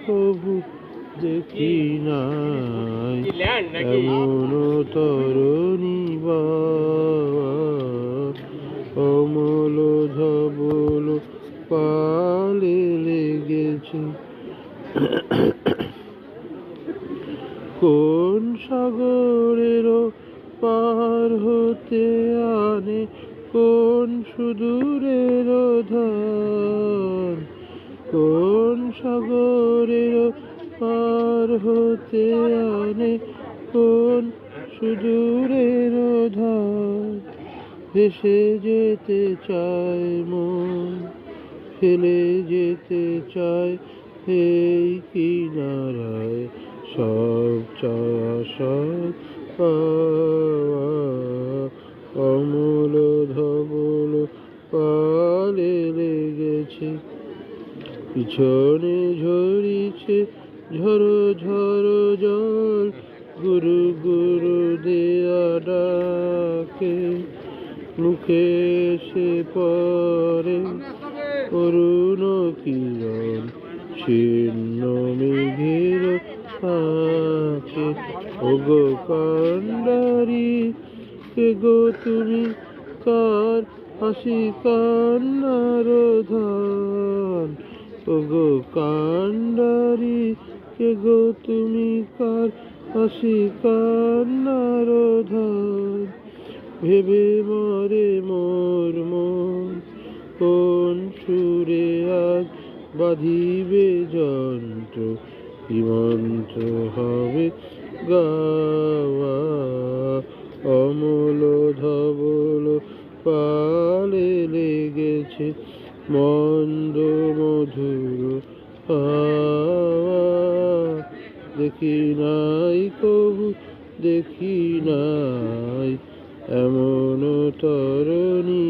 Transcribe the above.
কভু দেখি নাই, এমন তরুণী অমল ধবল পালে লেগেছে। কোন সাগরের পার হতে আনে কোন সুদূরের ধান, কোন সাগরের পার হতে আনে কোন সুদূরের ধান। ভেসে যেতে চায় মন, ফেলে যেতে চায় এই কিনারায় সব চাওয়া পাওয়া। অমল ধবল পালে লেগেছে, পিছনে ঝরিছে ঝরো ঝরো জল, গুরু গুরু দেয়া ডাকে মুখে এসে পড়ে অরুণ কিরণ ছিন্ন মেঘের ফাঁকে। ওগো কান্ডারি কে গো তুমি, কার হাসি কান্নার ধান। ওগো কান্ডারি কে গো তুমি, কার হাসি কান্নার ধান। ভেবে মরে মোর মন কোন সুরে আজ বাঁধিবে যন্ত্র, কি মন্ত্র হবে গাওয়া। অমল ধবল পালে লেগেছে মন্দ মধুর হাওয়া। দেখি নাই কবু দেখি নাই, এমন তরুণী